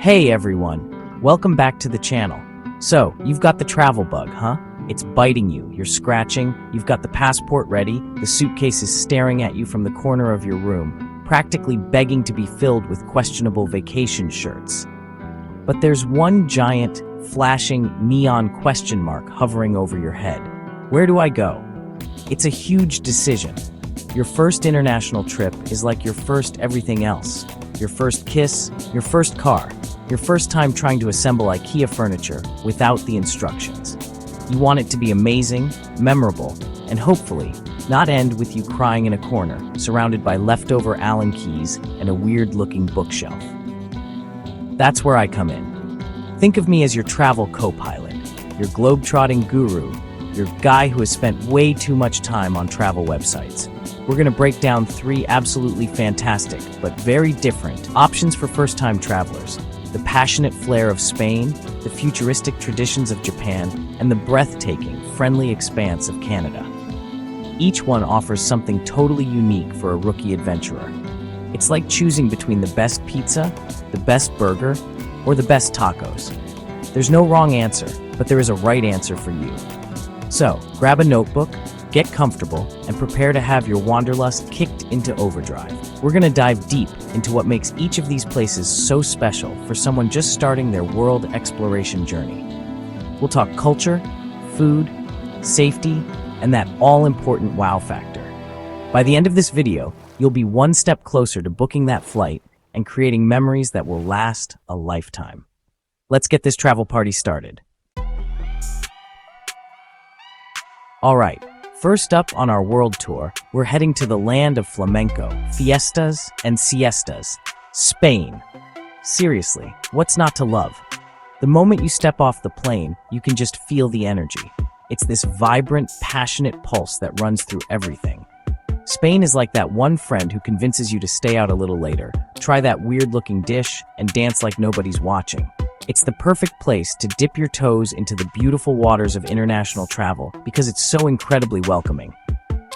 Hey everyone, welcome back to the channel. So, you've got the travel bug, huh? It's biting you, you're scratching, you've got the passport ready, the suitcase is staring at you from the corner of your room, practically begging to be filled with questionable vacation shirts. But there's one giant, flashing, neon question mark hovering over your head. Where do I go? It's a huge decision. Your first international trip is like your first everything else. Your first kiss, your first car, your first time trying to assemble IKEA furniture without the instructions. You want it to be amazing, memorable, and hopefully not end with you crying in a corner, surrounded by leftover Allen keys and a weird-looking bookshelf. That's where I come in. Think of me as your travel co-pilot, your globe-trotting guru, your guy who has spent way too much time on travel websites. We're going to break down 3 absolutely fantastic, but very different, options for first-time travelers. The passionate flair of Spain, the futuristic traditions of Japan, and the breathtaking, friendly expanse of Canada. Each one offers something totally unique for a rookie adventurer. It's like choosing between the best pizza, the best burger, or the best tacos. There's no wrong answer, but there is a right answer for you. So, grab a notebook, get comfortable, and prepare to have your wanderlust kicked into overdrive. We're going to dive deep into what makes each of these places so special for someone just starting their world exploration journey. We'll talk culture, food, safety, and that all-important wow factor. By the end of this video, you'll be one step closer to booking that flight and creating memories that will last a lifetime. Let's get this travel party started. All right. First up on our world tour, we're heading to the land of flamenco, fiestas, and siestas, Spain. Seriously, what's not to love? The moment you step off the plane, you can just feel the energy. It's this vibrant, passionate pulse that runs through everything. Spain is like that one friend who convinces you to stay out a little later, try that weird-looking dish, and dance like nobody's watching. It's the perfect place to dip your toes into the beautiful waters of international travel because it's so incredibly welcoming.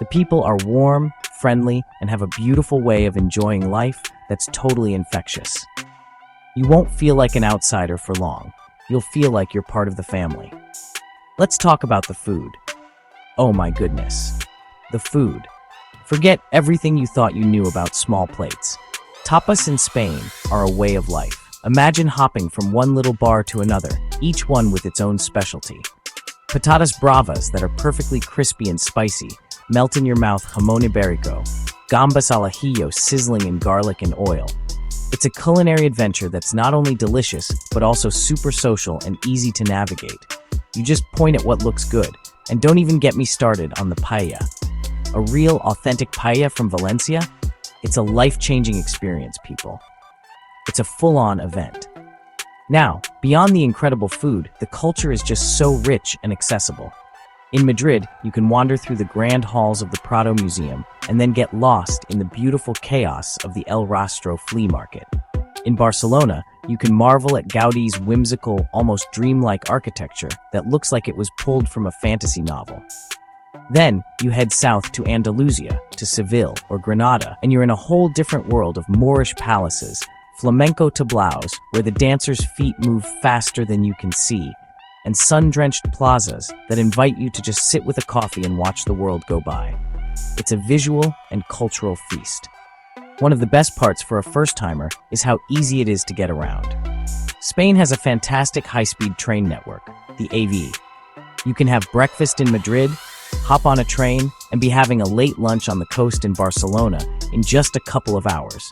The people are warm, friendly, and have a beautiful way of enjoying life that's totally infectious. You won't feel like an outsider for long. You'll feel like you're part of the family. Let's talk about the food. Oh my goodness. The food. Forget everything you thought you knew about small plates. Tapas in Spain are a way of life. Imagine hopping from one little bar to another, each one with its own specialty. Patatas bravas that are perfectly crispy and spicy, melt in your mouth jamón ibérico, gambas al ajillo sizzling in garlic and oil. It's a culinary adventure that's not only delicious, but also super social and easy to navigate. You just point at what looks good, and don't even get me started on the paella. A real, authentic paella from Valencia? It's a life-changing experience, people. It's a full-on event. Now, beyond the incredible food, the culture is just so rich and accessible. In Madrid, you can wander through the grand halls of the Prado Museum and then get lost in the beautiful chaos of the El Rastro flea market. In Barcelona, you can marvel at Gaudi's whimsical, almost dreamlike architecture that looks like it was pulled from a fantasy novel. Then, you head south to Andalusia, to Seville or Granada, and you're in a whole different world of Moorish palaces, flamenco tablaos, where the dancers' feet move faster than you can see, and sun-drenched plazas that invite you to just sit with a coffee and watch the world go by. It's a visual and cultural feast. One of the best parts for a first-timer is how easy it is to get around. Spain has a fantastic high-speed train network, the AVE. You can have breakfast in Madrid, hop on a train, and be having a late lunch on the coast in Barcelona in just a couple of hours.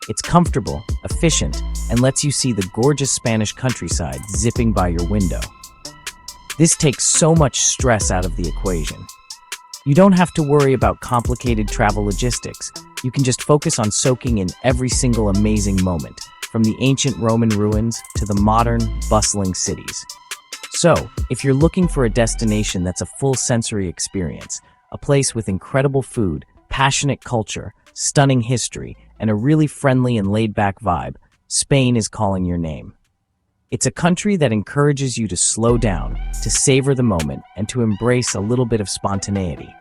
It's comfortable, efficient, and lets you see the gorgeous Spanish countryside zipping by your window. This takes so much stress out of the equation. You don't have to worry about complicated travel logistics. You can just focus on soaking in every single amazing moment, from the ancient Roman ruins to the modern, bustling cities. So, if you're looking for a destination that's a full sensory experience, a place with incredible food, passionate culture, stunning history, and a really friendly and laid-back vibe, Spain is calling your name. It's a country that encourages you to slow down, to savor the moment, and to embrace a little bit of spontaneity.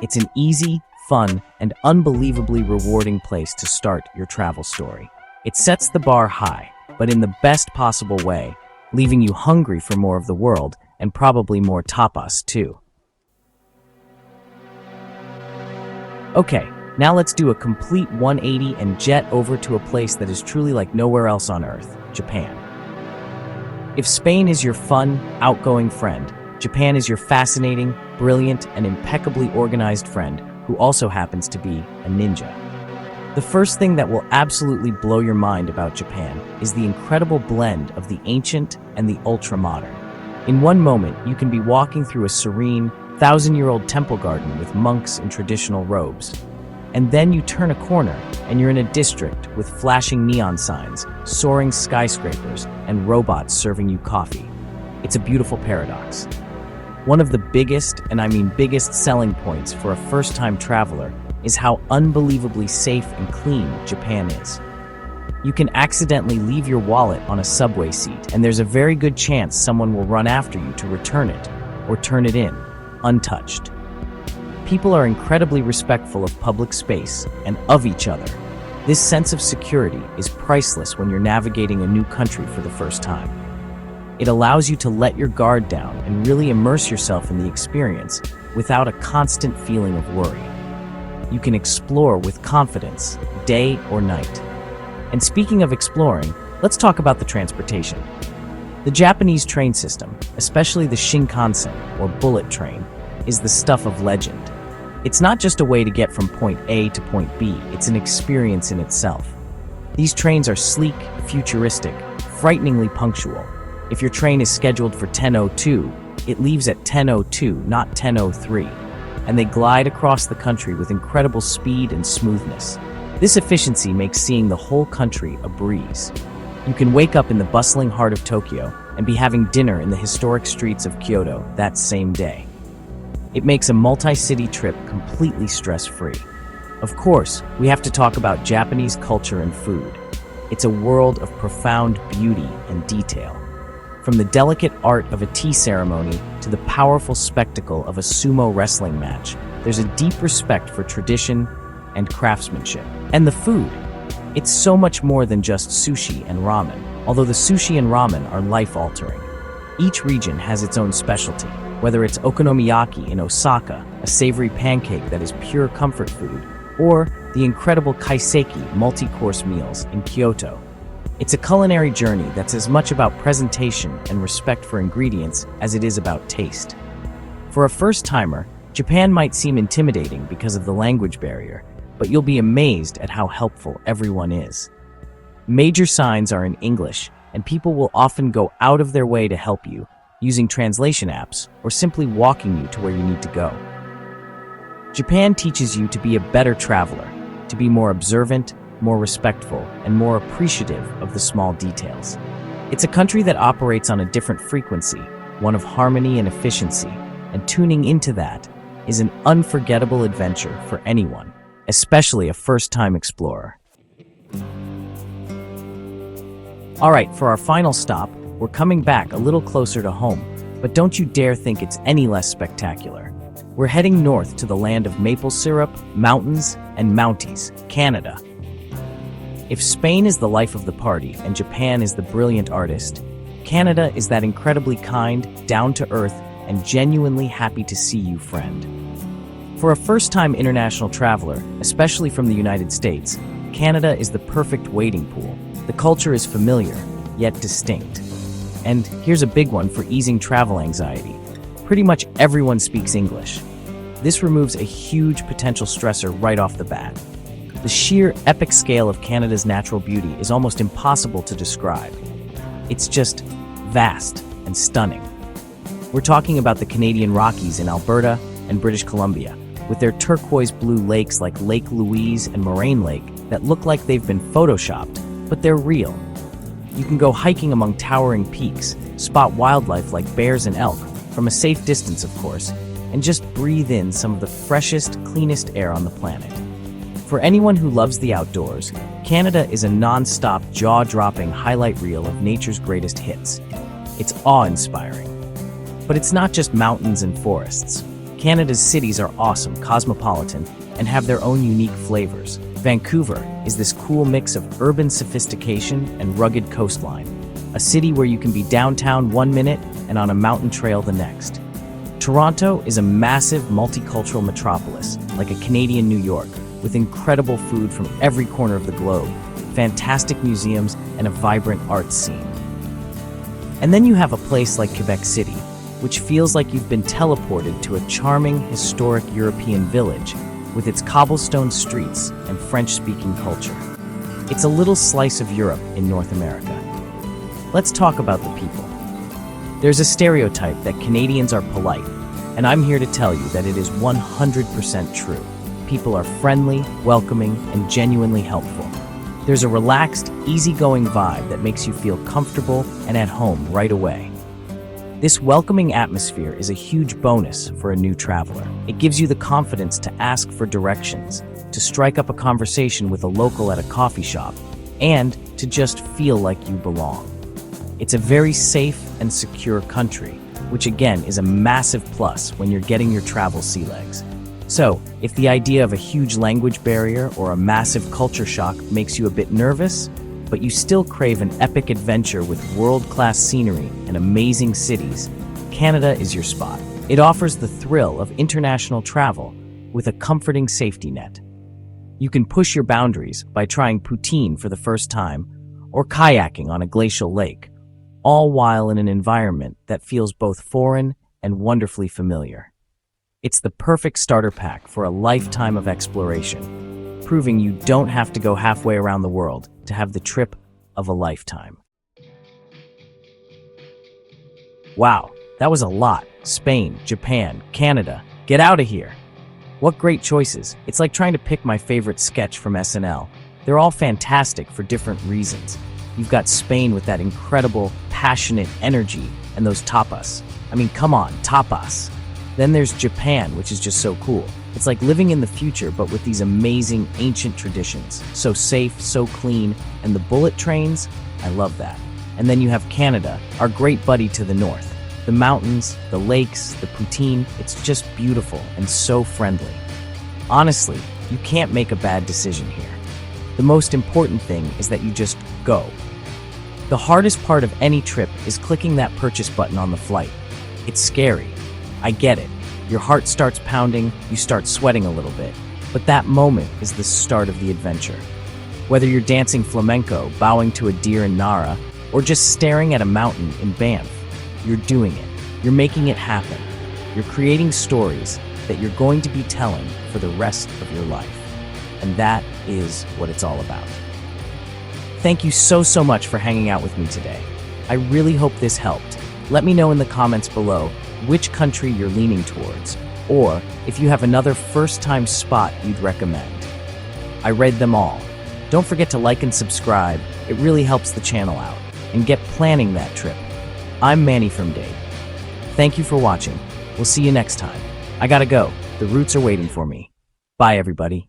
It's an easy, fun, and unbelievably rewarding place to start your travel story. It sets the bar high. but in the best possible way, leaving you hungry for more of the world and probably more tapas too. Okay, now let's do a complete 180 and jet over to a place that is truly like nowhere else on Earth, Japan. If Spain is your fun, outgoing friend, Japan is your fascinating, brilliant, and impeccably organized friend who also happens to be a ninja. The first thing that will absolutely blow your mind about Japan is the incredible blend of the ancient and the ultra-modern. In one moment, you can be walking through a serene, thousand-year-old temple garden with monks in traditional robes. And then you turn a corner and you're in a district with flashing neon signs, soaring skyscrapers, and robots serving you coffee. It's a beautiful paradox. One of the biggest, and I mean biggest, selling points for a first-time traveler is how unbelievably safe and clean Japan is. You can accidentally leave your wallet on a subway seat, and there's a very good chance someone will run after you to return it, or turn it in, untouched. People are incredibly respectful of public space and of each other. This sense of security is priceless when you're navigating a new country for the first time. It allows you to let your guard down and really immerse yourself in the experience without a constant feeling of worry. You can explore with confidence, day or night. And speaking of exploring, let's talk about the transportation. The Japanese train system, especially the Shinkansen or bullet train, is the stuff of legend. It's not just a way to get from point A to point B, it's an experience in itself. These trains are sleek, futuristic, frighteningly punctual. If your train is scheduled for 10:02, it leaves at 10:02, not 10:03, and they glide across the country with incredible speed and smoothness. This efficiency makes seeing the whole country a breeze. You can wake up in the bustling heart of Tokyo and be having dinner in the historic streets of Kyoto that same day. It makes a multi-city trip completely stress-free. Of course, we have to talk about Japanese culture and food. It's a world of profound beauty and detail. From the delicate art of a tea ceremony to the powerful spectacle of a sumo wrestling match, there's a deep respect for tradition and craftsmanship. And the food. It's so much more than just sushi and ramen, although the sushi and ramen are life-altering. Each region has its own specialty. Whether it's okonomiyaki in Osaka, a savory pancake that is pure comfort food, or the incredible kaiseki multi-course meals in Kyoto. It's a culinary journey that's as much about presentation and respect for ingredients as it is about taste. For a first-timer, Japan might seem intimidating because of the language barrier, but you'll be amazed at how helpful everyone is. Major signs are in English, and people will often go out of their way to help you, using translation apps, or simply walking you to where you need to go. Japan teaches you to be a better traveler, to be more observant, more respectful, and more appreciative of the small details. It's a country that operates on a different frequency, one of harmony and efficiency, and tuning into that is an unforgettable adventure for anyone, especially a first-time explorer. All right, for our final stop, we're coming back a little closer to home, but don't you dare think it's any less spectacular. We're heading north to the land of maple syrup, mountains, and Mounties, Canada. If Spain is the life of the party and Japan is the brilliant artist, Canada is that incredibly kind, down-to-earth, and genuinely happy to see you friend. For a first-time international traveler, especially from the United States, Canada is the perfect wading pool. The culture is familiar, yet distinct. And here's a big one for easing travel anxiety. Pretty much everyone speaks English. This removes a huge potential stressor right off the bat. The sheer epic scale of Canada's natural beauty is almost impossible to describe. It's just vast and stunning. We're talking about the Canadian Rockies in Alberta and British Columbia, with their turquoise blue lakes like Lake Louise and Moraine Lake that look like they've been photoshopped, but they're real. You can go hiking among towering peaks, spot wildlife like bears and elk, from a safe distance of course, and just breathe in some of the freshest, cleanest air on the planet. For anyone who loves the outdoors, Canada is a non-stop, jaw-dropping highlight reel of nature's greatest hits. It's awe-inspiring. But it's not just mountains and forests. Canada's cities are awesome, cosmopolitan, and have their own unique flavors. Vancouver is this cool mix of urban sophistication and rugged coastline, a city where you can be downtown 1 minute and on a mountain trail the next. Toronto is a massive multicultural metropolis, like a Canadian New York, with incredible food from every corner of the globe, fantastic museums, and a vibrant arts scene. And then you have a place like Quebec City, which feels like you've been teleported to a charming, historic European village with its cobblestone streets and French-speaking culture. It's a little slice of Europe in North America. Let's talk about the people. There's a stereotype that Canadians are polite, and I'm here to tell you that it is 100% true. People are friendly, welcoming, and genuinely helpful. There's a relaxed, easygoing vibe that makes you feel comfortable and at home right away. This welcoming atmosphere is a huge bonus for a new traveler. It gives you the confidence to ask for directions, to strike up a conversation with a local at a coffee shop, and to just feel like you belong. It's a very safe and secure country, which again is a massive plus when you're getting your travel sea legs. So, if the idea of a huge language barrier or a massive culture shock makes you a bit nervous, but you still crave an epic adventure with world-class scenery and amazing cities, Canada is your spot. It offers the thrill of international travel with a comforting safety net. You can push your boundaries by trying poutine for the first time or kayaking on a glacial lake, all while in an environment that feels both foreign and wonderfully familiar. It's the perfect starter pack for a lifetime of exploration, proving you don't have to go halfway around the world to have the trip of a lifetime. Wow, that was a lot. Spain, Japan, Canada. Get out of here. What great choices. It's like trying to pick my favorite sketch from SNL. They're all fantastic for different reasons. You've got Spain with that incredible, passionate energy and those tapas. I mean, come on, tapas. Then there's Japan, which is just so cool. It's like living in the future, but with these amazing ancient traditions. So safe, so clean, and the bullet trains, I love that. And then you have Canada, our great buddy to the north. The mountains, the lakes, the poutine, it's just beautiful and so friendly. Honestly, you can't make a bad decision here. The most important thing is that you just go. The hardest part of any trip is clicking that purchase button on the flight. It's scary. I get it. Your heart starts pounding, you start sweating a little bit. But that moment is the start of the adventure. Whether you're dancing flamenco, bowing to a deer in Nara, or just staring at a mountain in Banff, you're doing it. You're making it happen. You're creating stories that you're going to be telling for the rest of your life. And that is what it's all about. Thank you so much for hanging out with me today. I really hope this helped. Let me know in the comments below which country you're leaning towards, or if you have another first-time spot you'd recommend. I read them all. Don't forget to like and subscribe. It really helps the channel out. And get planning that trip. I'm Manny from Dade. Thank you for watching. We'll see you next time. I gotta go. The roots are waiting for me. Bye, everybody.